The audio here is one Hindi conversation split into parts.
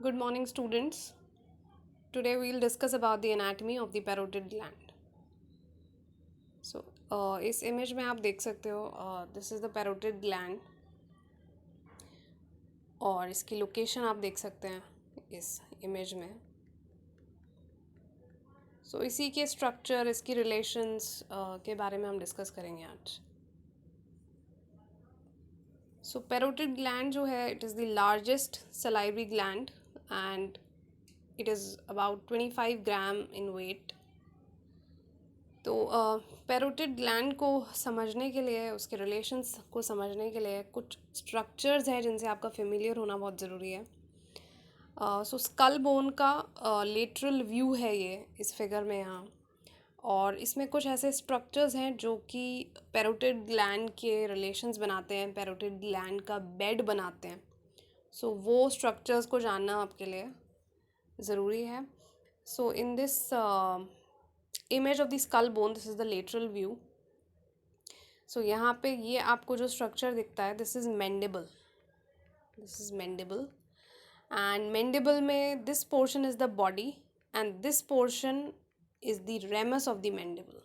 Good morning, students. Today we will discuss about the anatomy of the parotid gland. इस इमेज में आप देख सकते हो this is the parotid gland और इसकी लोकेशन आप देख सकते हैं इस इमेज में. इसी के स्ट्रक्चर, इसकी रिलेशंस के बारे में हम डिस्कस करेंगे आज. पैरोटिड ग्लैंड जो है it is the largest salivary gland and it is about 25 gram in weight. तो पैरोटिड ग्लैंड को समझने के लिए, उसके रिलेशंस को समझने के लिए कुछ स्ट्रक्चर्स हैं जिनसे आपका फेमिलियर होना बहुत ज़रूरी है. स्कल बोन का लेटरल व्यू है ये इस फिगर में यहाँ, और इसमें कुछ ऐसे स्ट्रक्चर्स हैं जो कि पैरोटिड ग्लैंड के रिलेशंस बनाते हैं, पैरोटिड ग्लैंड का बेड बनाते हैं. वो स्ट्रक्चर्स को जानना आपके लिए ज़रूरी है. In this image of the skull bone, this is the lateral view. यहाँ पे ये आपको जो स्ट्रक्चर दिखता है, this is mandible. And mandible में this portion is the body and this portion is the ramus of the mandible.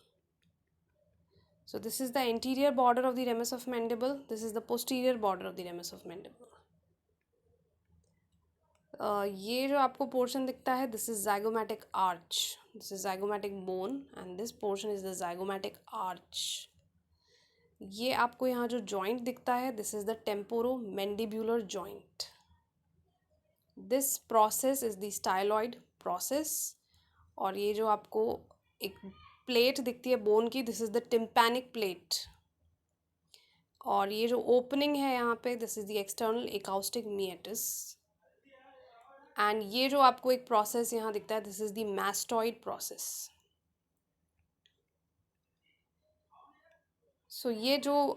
This is the anterior border of the ramus of mandible. This is the posterior border of the ramus of mandible. ये जो आपको पोर्शन दिखता है, this is zygomatic arch. This is zygomatic bone and this portion is the zygomatic arch. ये आपको यहाँ जो जॉइंट दिखता है, this is the temporomandibular joint. This process is the styloid process. और ये जो आपको एक प्लेट दिखती है बोन की, this is the tympanic plate. और ये जो ओपनिंग है यहाँ पे, this is the external acoustic meatus. And ये जो आपको एक प्रोसेस यहाँ दिखता है, this is the mastoid process. ये जो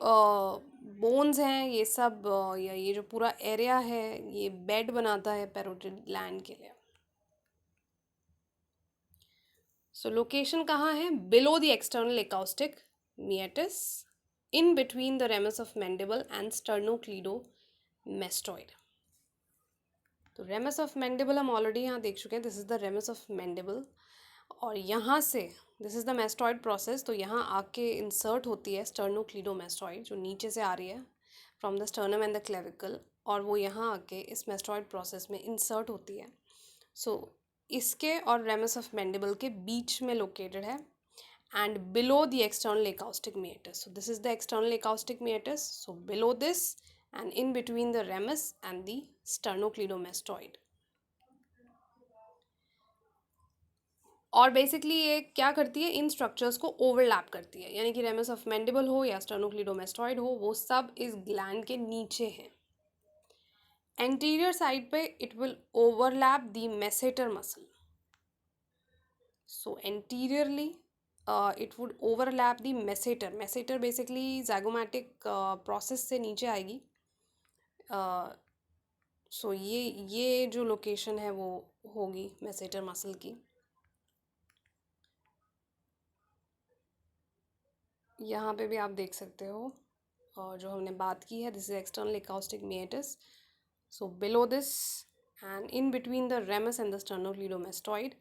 बोन्स हैं, ये सब या ये जो पूरा एरिया है, ये बेड बनाता है पैरोटिड ग्लैंड के लिए. लोकेशन कहाँ है? Below the external acoustic meatus, in between the ramus of mandible and sternocleidomastoid. तो रेमस ऑफ मैंडिबल हम ऑलरेडी यहाँ देख चुके हैं, this is the ramus of mandible. और यहाँ से this is the mastoid process. तो यहाँ आके इंसर्ट होती है स्टर्नोक्लीडोमेस्टॉइड, जो नीचे से आ रही है from the sternum and the clavicle, और वो यहाँ आके इस मैस्टॉइड प्रोसेस में इंसर्ट होती है. इसके और रेमस ऑफ मैंडिबल के बीच में लोकेटेड है and below the external acoustic meatus. This is the external acoustic meatus. Below this and in between the ramus and the sternocleidomastoid. और बेसिकली ये क्या करती है, इन स्ट्रक्चर्स को ओवरलैप करती है. यानी कि रेमस ऑफ मैंडिबल हो या स्टर्नोक्लीडोमेस्टॉइड हो, वो सब इस ग्लैंड के नीचे हैं. एंटीरियर साइड पे it will overlap the masseter muscle. Anteriorly it would overlap the masseter. Masseter basically zygomatic process से नीचे आएगी. ये जो लोकेशन है वो होगी मेसेटर मसल की. यहाँ पे भी आप देख सकते हो और जो हमने बात की है, this is external acoustic meatus. Below this and in between the ramus and the sternocleidomastoid,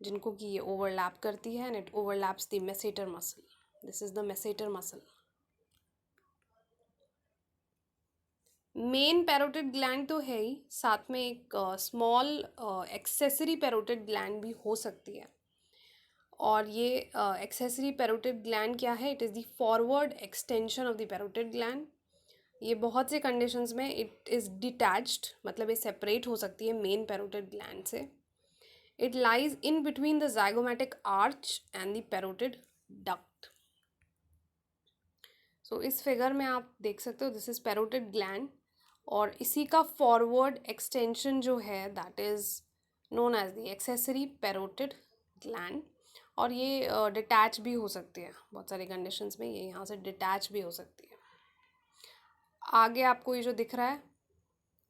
जिनको कि ये ओवरलैप करती है and it overlaps the masseter muscle. This is the masseter muscle. Main parotid gland तो है ही, साथ में एक स्मॉल एक्सेसरी पैरोटिड ग्लैंड भी हो सकती है. और ये एक्सेसरी पैरोटिड ग्लैंड क्या है? It is the forward extension of the parotid gland. ये बहुत से कंडीशंस में इट इज़ डिटैच्ड, मतलब ये सेपरेट हो सकती है मेन पैरोटिड ग्लैंड से. It lies in between the zygomatic arch and the parotid duct. इस फिगर में आप देख सकते हो, दिस इज पैरोटिड ग्लैंड, और इसी का फॉरवर्ड एक्सटेंशन जो है that is known as the accessory parotid gland. और ये डिटैच भी हो सकती है बहुत सारी कंडीशंस में, ये यहाँ से डिटैच भी हो सकती है. आगे आपको ये जो दिख रहा है,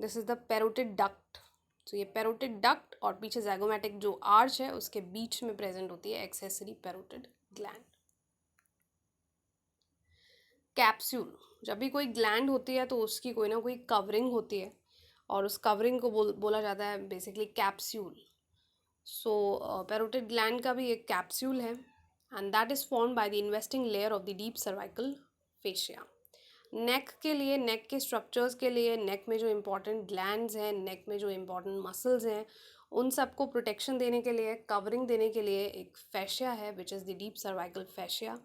this is the parotid duct. ये पैरोटिड डक्ट और पीछे ज़ाइगोमैटिक जो आर्च है उसके बीच में प्रेजेंट होती है एक्सेसरी पैरोटिड ग्लैंड. कैप्सूल, जब भी कोई ग्लैंड होती है तो उसकी कोई ना कोई कवरिंग होती है, और उस कवरिंग को बोला जाता है basically capsule. So parotid gland का भी एक कैप्सूल है and that is formed by the investing layer of the deep cervical fascia. Neck के लिए, नेक के स्ट्रक्चर्स के लिए, नेक में जो इम्पोर्टेंट ग्लैंड्स हैं, नेक में जो इम्पोर्टेंट मसल्स हैं, उन सबको प्रोटेक्शन देने के लिए, कवरिंग देने के लिए एक फैशिया है which is the deep cervical fascia.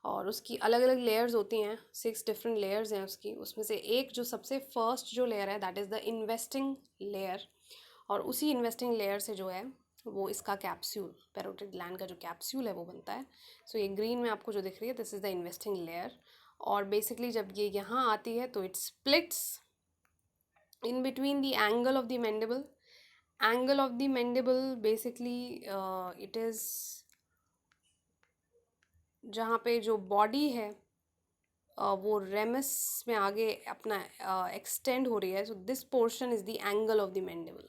और उसकी अलग अलग लेयर्स होती हैं, 6 डिफरेंट लेयर्स हैं उसकी. उसमें से एक जो सबसे फर्स्ट जो लेयर है that is the investing layer. और उसी इन्वेस्टिंग लेयर से जो है वो इसका कैप्सूल, पैरोटिड ग्लैंड का जो कैप्सूल है वो बनता है. सो ये ग्रीन में आपको जो दिख रही है this is the investing layer. और बेसिकली जब ये यहाँ आती है तो it splits in between the angle of the mandible. Angle of the mandible basically it is जहाँ पे जो बॉडी है वो रेमस में आगे अपना एक्सटेंड हो रही है. So this portion is the angle of the mandible.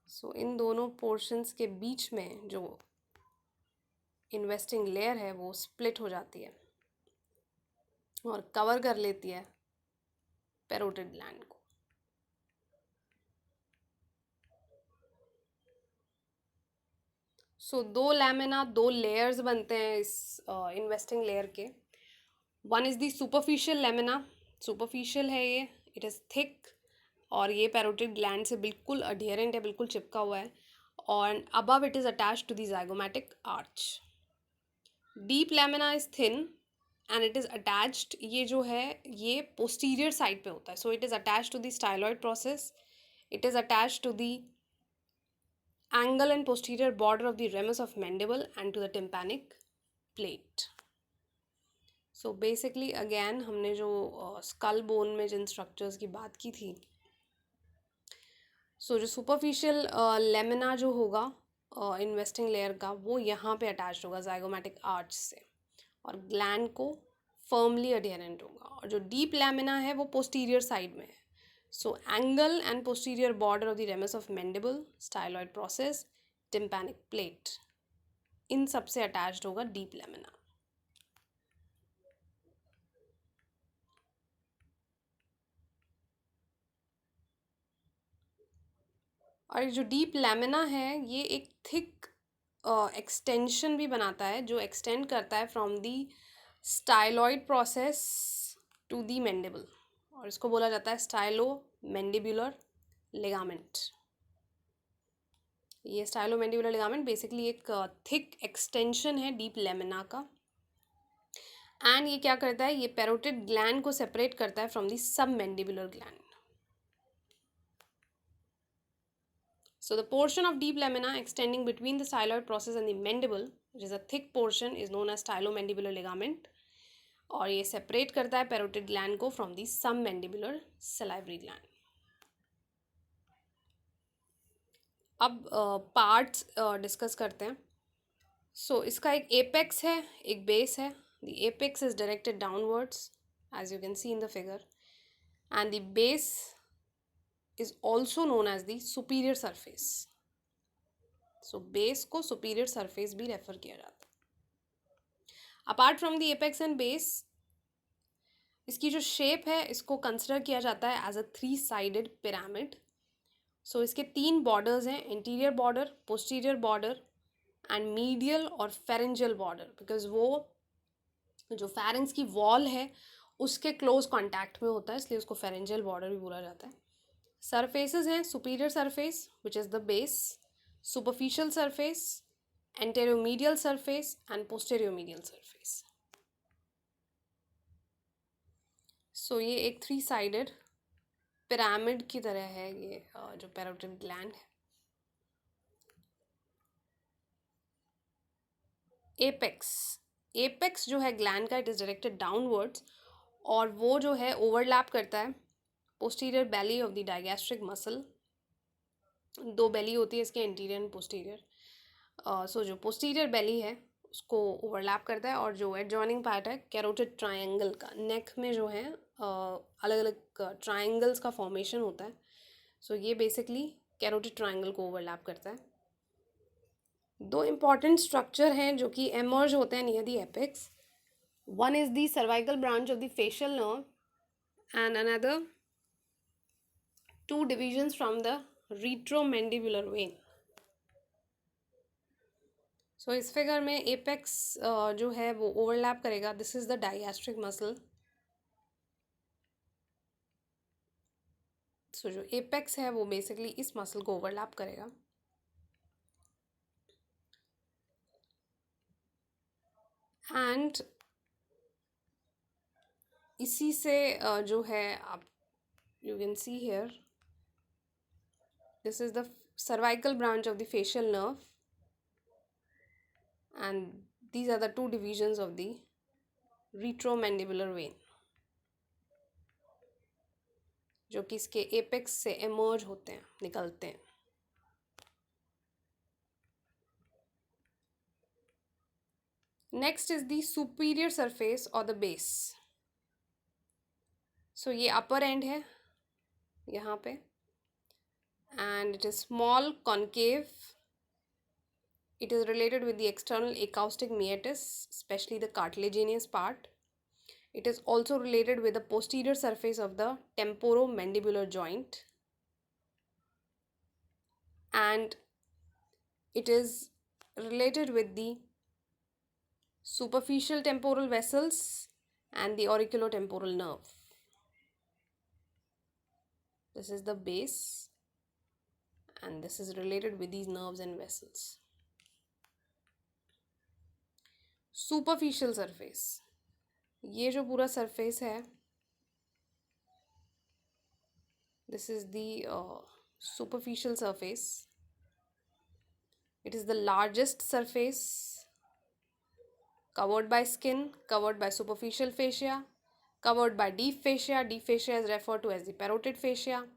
So इन दोनों पोर्शंस के बीच में जो इन्वेस्टिंग लेयर है वो स्प्लिट हो जाती है और कवर कर लेती है पैरोटिड ग्लैंड को. सो दो लैमिना, दो लेयर्स बनते हैं इस इन्वेस्टिंग लेयर के. One is the superficial lamina. Superficial है ये, इट इज़ थिक और ये पैरोटिड ग्लैंड से बिल्कुल अडियरेंट है, बिल्कुल चिपका हुआ है. और above it is attached to the zygomatic arch. Deep lamina is thin and it is attached, ये जो है ये पोस्टीरियर साइड पे होता है. So it is attached to the styloid process. It is attached to the angle and posterior border of the ramus of mandible and to the tympanic plate. So basically again हमने जो skull bone में जिन structures की बात की थी, so जो superficial lamina जो होगा investing layer का वो यहाँ पे attached होगा zygomatic arch से और gland को firmly adherent होगा. और जो deep lamina है वो posterior side में है. So angle and posterior border of the ramus of mandible, styloid process, tympanic plate, इन सब से attached होगा deep lamina. और जो deep lamina है ये एक thick extension भी बनाता है जो extend करता है from the styloid process to the mandible. और इसको बोला जाता है स्टाइलोमैंडिबुलर लिगामेंट. ये स्टाइलोमैंडिबुलर लिगामेंट बेसिकली एक थिक एक्सटेंशन है डीप लेमिना का. एंड ये क्या करता है, ये पैरोटिड ग्लैंड को सेपरेट करता है from the submandibular gland. So the portion of deep lamina extending between the styloid process and the mandible which is a thick portion is known as stylomandibular ligament. और ये सेपरेट करता है पैरोटिड ग्लैंड को from the submandibular salivary gland. अब पार्ट्स डिस्कस करते हैं. सो इसका एक एपेक्स है, एक बेस है. The apex is directed downwards as you can see in the figure and the base is also known as the superior surface. So base को सुपीरियर सरफेस भी रेफर किया जाता है. Apart from the apex and base, इसकी जो शेप है इसको कंसिडर किया जाता है एज अ 3-sided पिरामिड. सो इसके 3 बॉर्डर्स हैं, interior border, posterior border and medial और फेरेंजियल बॉर्डर. बिकॉज वो जो फेरेंस की वॉल है उसके क्लोज कॉन्टैक्ट में होता है, इसलिए उसको फेरेंजियल बॉर्डर भी बोला जाता है. सरफेसेस हैं superior surface which is the base, superficial surface, anteromedial surface and posteromedial surface. So ये एक 3-sided पिरामिड की तरह है ये जो पैरोटिड ग्लैंड है. एपेक्स जो है ग्लैंड का इट इज़ डायरेक्टेड डाउनवर्ड्स और वो जो है ओवरलैप करता है posterior belly of the digastric muscle. 2 बेली होती है इसके, इंटीरियर एंड पोस्टीरियर. सो जो पोस्टीरियर बेली है उसको ओवरलैप करता है और जो एडजॉइनिंग पार्ट है कैरोटिड ट्रायंगल का, नेक में जो है अलग अलग ट्रायंगल्स का फॉर्मेशन होता है. सो ये बेसिकली कैरोटिड ट्रायंगल को ओवरलैप करता है. 2 इम्पॉर्टेंट स्ट्रक्चर हैं जो कि एमर्ज होते हैं near the apex. One is the cervical branch of the facial nerve and another two divisions from the retromandibular vein. So इस फिगर में एपेक्स जो है वो ओवरलैप करेगा. This is the digastric muscle. So जो एपेक्स है वो बेसिकली इस मसल को ओवरलैप करेगा. एंड इसी से जो है आप you can see here this is the cervical branch of the facial nerve, and these are the two divisions of the retromandibular vein जो कि इसके एपेक्स से एमर्ज होते हैं, निकलते हैं. Next is the superior surface और द बेस. सो ये अपर एंड है यहाँ पे, and it is small concave. It is related with the external acoustic meatus, especially the cartilaginous part. It is also related with the posterior surface of the temporomandibular joint, and it is related with the superficial temporal vessels and the auriculotemporal nerve. This is the base, and this is related with these nerves and vessels. Superficial surface, ये जो पूरा surface है, this is the superficial surface. It is the largest surface, covered by skin, covered by superficial fascia, covered by deep fascia. Deep fascia is referred to as the parotid fascia.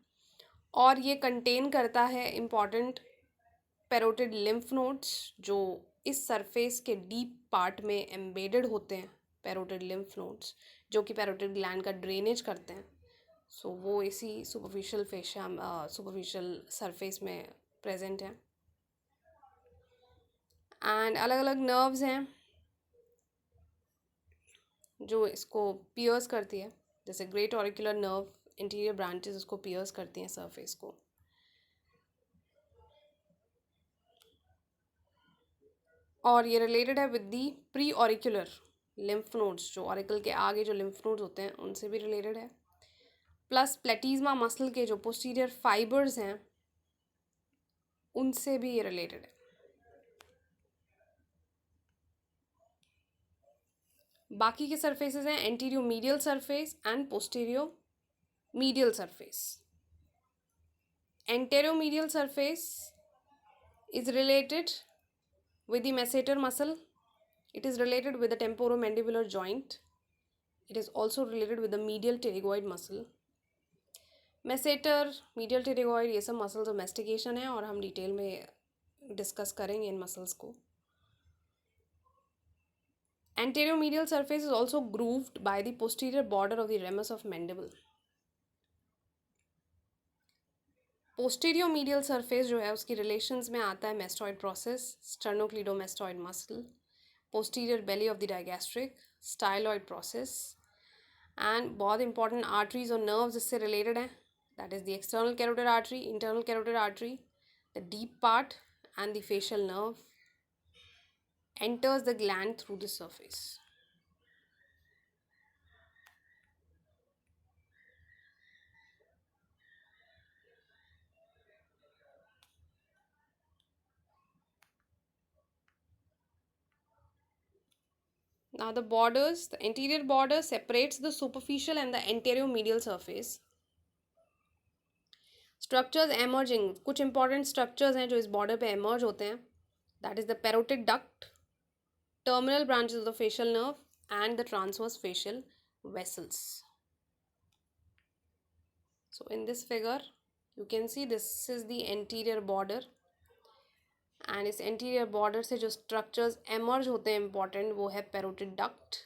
और ये कंटेन करता है इम्पॉर्टेंट पैरोटिड लिम्फ नोड्स जो इस सरफेस के डीप पार्ट में एम्बेडेड होते हैं. पैरोटिड लिम्फ नोड्स जो कि पैरोटिड ग्लैंड का ड्रेनेज करते हैं. सो वो इसी सुपरफिशियल फेशिया सुपरफिशियल सरफेस में प्रेजेंट है. एंड अलग अलग नर्व्स हैं जो इसको पियर्स करती है. जैसे great auricular nerve interior branches उसको पियर्स करती हैं सरफेस को. और ये रिलेटेड है with the pre auricular lymph nodes जो ऑरिकल के आगे जो लिम्फ नोड्स होते हैं उनसे भी रिलेटेड है. प्लस प्लेटिज्मा मसल के जो पोस्टीरियर फाइबर्स हैं उनसे भी ये रिलेटेड है. बाकी के सरफेसेस हैं anteromedial surface and posteromedial surface. Anteromedial surface is related with the masseter muscle. It is related with the temporomandibular joint. It is also related with the medial pterygoid muscle. Masseter, medial pterygoid ये सब मसल्स ऑफ मैस्टिकेशन है और हम डिटेल में डिस्कस करेंगे इन मसल्स को. Anterior medial surface is also grooved by the posterior border of the ramus of mandible. Posterior medial surface जो है उसकी relations में आता है mastoid process, sternocleidomastoid muscle, posterior belly of the digastric, styloid process, and बहुत important arteries और nerves इससे related हैं. That is the external carotid artery, internal carotid artery, the deep part, and the facial nerve enters the gland through the surface. Now the borders, the anterior border separates the superficial and the anterior medial surface. Structures emerging, कुछ important structures हैं जो इस border पे emerge होते हैं. That is the parotid duct, terminal branches of the facial nerve, and the transverse facial vessels. So in this figure, you can see this is the anterior border. And इस एंटीरियर बॉर्डर से जो स्ट्रक्चर्स एमर्ज होते हैं इंपॉर्टेंट वो है parotid duct,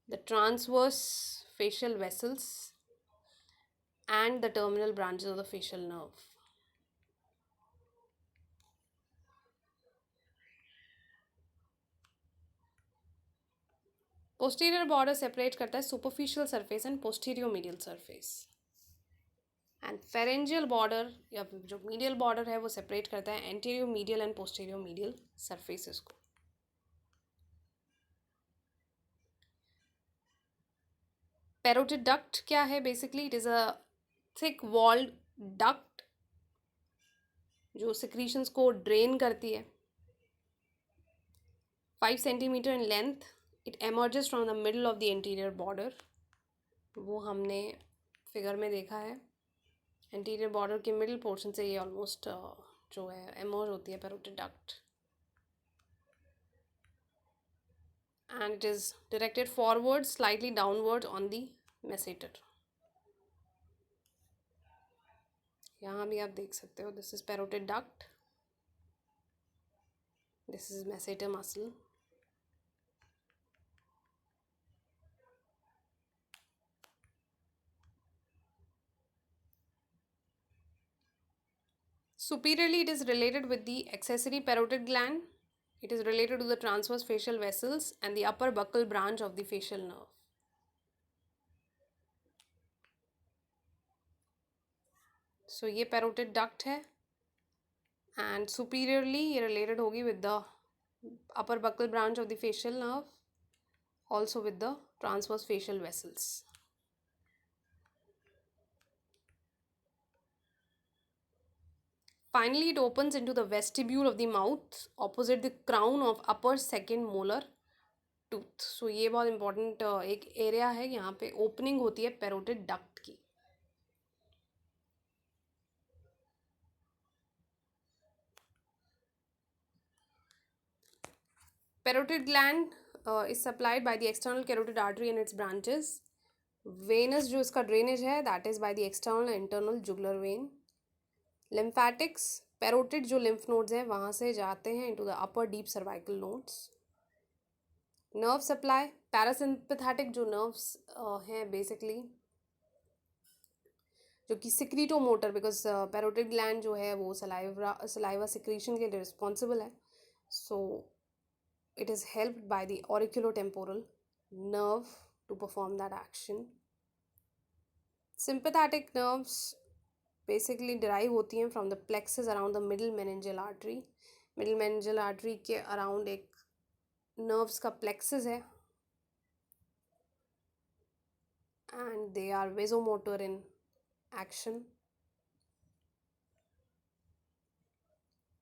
the transverse facial vessels and the terminal branches of the facial nerve. Posterior border separate करता है superficial surface and posterior medial surface. And pharyngeal border या जो मीडियल बॉर्डर है वो सेपरेट करता है anterior medial and posterior medial surfaces को. पैरोटिड डक्ट क्या है? Basically it is a thick walled duct जो सिक्रीशंस को ड्रेन करती है. 5 centimetre in length. It emerges from the middle of the interior border. वो हमने फिगर में देखा है. इंटीरियर बॉर्डर के मिडिल पोर्शन से ये ऑलमोस्ट जो है एमर्ज होती है parotid duct. And it is directed forward slightly downward on the masseter. यहाँ भी आप देख सकते हो. This is parotid duct. This is masseter muscle. Superiorly, it is related with the accessory parotid gland. It is related to the transverse facial vessels and the upper buccal branch of the facial nerve. So ये parotid duct है and superiorly ये related होगी with the upper buccal branch of the facial nerve, also with the transverse facial vessels. Finally, it opens into the vestibule of the mouth opposite the crown of upper second molar tooth. So ये बहुत important एक area है. यहाँ पे opening होती है parotid duct की. Parotid gland is supplied by the external carotid artery and its branches. Venous जो इसका drainage है that is by the external and internal jugular vein. Lymphatics, parotid जो lymph nodes हैं वहाँ से जाते हैं into the upper deep cervical nodes. Nerve supply, parasympathetic जो nerves हैं basically जो कि secretomotor because parotid gland जो है वो saliva secretion के लिए responsible है. So it is helped by the auriculotemporal nerve to perform that action. Sympathetic nerves basically derive होती हैं from the plexus around the middle meningeal artery. Middle meningeal artery के around एक nerves का plexus है and they are vasomotor in action.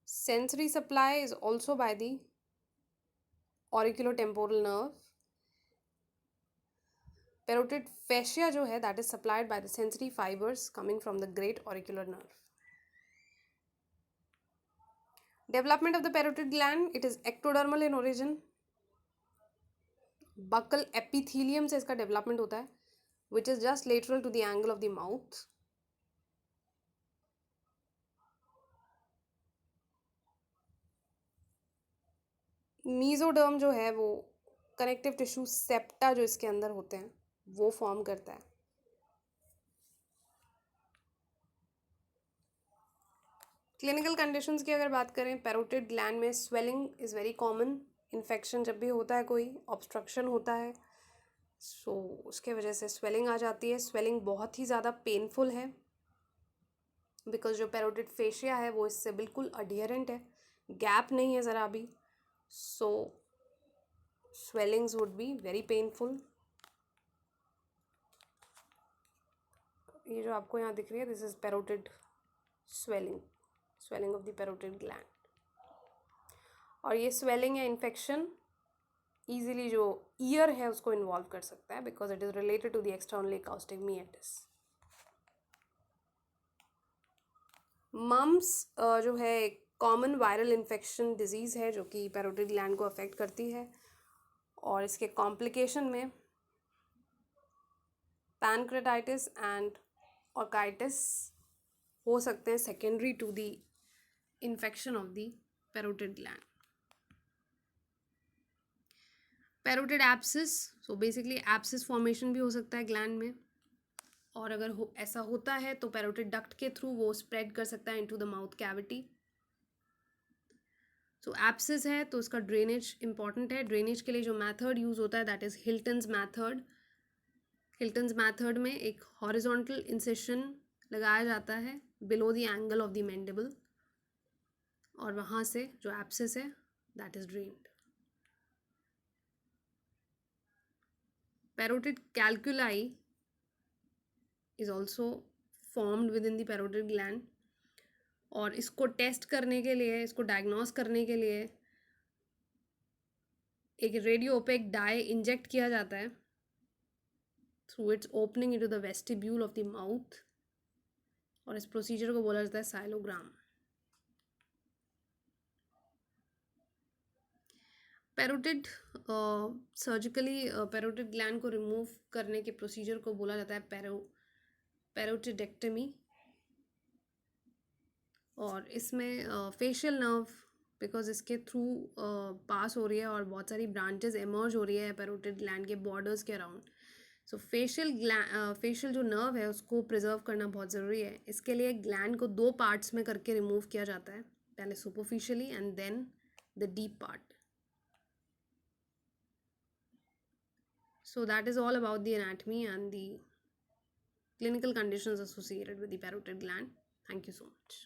Sensory supply is also by the auriculotemporal nerve. Parotid fascia जो है that is supplied by the sensory fibers coming from the great auricular nerve. Development of the parotid gland, it is ectodermal in origin. Buccal epithelium से इसका development होता है which is just lateral to the angle of the mouth. Mesoderm जो है वो connective tissue septa जो इसके अंदर होते हैं वो फॉर्म करता है. क्लिनिकल कंडीशंस की अगर बात करें पैरोटिड ग्लैंड में swelling is very common. Infection जब भी होता है कोई ऑब्स्ट्रक्शन होता है सो उसके वजह से स्वेलिंग आ जाती है. स्वेलिंग बहुत ही ज़्यादा पेनफुल है बिकॉज जो पैरोटिड फेशिया है वो इससे बिल्कुल अडियरेंट है. गैप नहीं है ज़रा भी. So swellings would be very painful. ये जो आपको यहाँ दिख रही है this is parotid swelling of the parotid gland. और ये swelling या infection easily जो ear है उसको involve कर सकता है because it is related to the external acoustic meatus. mumps जो है एक common viral infection disease है जो कि parotid gland को affect करती है और इसके complication में pancreatitis and orchitis हो सकते हैं secondary to the infection of the parotid gland. Parotid abscess, so basically abscess formation भी हो सकता है gland में और अगर ऐसा होता है तो parotid duct के थ्रू वो spread कर सकता है into the mouth cavity. So abscess है तो इसका drainage important है. drainage के लिए जो method use होता है that is Hilton's method. Hilton's method में एक horizontal incision लगाया जाता है below the angle of the mandible, और वहाँ से जो एब्सेस है that is drained. Parotid कैल्कुलाई is also formed with in the parotid gland, और इसको टेस्ट करने के लिए, इसको डायग्नोस करने के लिए एक रेडियो ओपेक डाई इंजेक्ट किया जाता है through it's opening into the vestibule of the mouth, और इस प्रोसीजर को बोला जाता है साइलोग्राम. पैरोटिड सर्जिकली पैरोटिड ग्लैंड को रिमूव करने के प्रोसीजर को बोला जाता है पैरोटिडेक्टमी, और इसमें फेशियल नर्व बिकॉज इसके थ्रू पास हो रही है और बहुत सारी ब्रांचेस एमर्ज हो रही है पैरोटिड ग्लैंड के बॉर्डर्स के अराउंड. सो फेशियल जो नर्व है उसको प्रिजर्व करना बहुत ज़रूरी है. इसके लिए ग्लैंड को 2 पार्ट्स में करके रिमूव किया जाता है, पहले superficially and then the deep part. So that is all about the anatomy and the clinical conditions associated with the parotid gland. Thank you so much.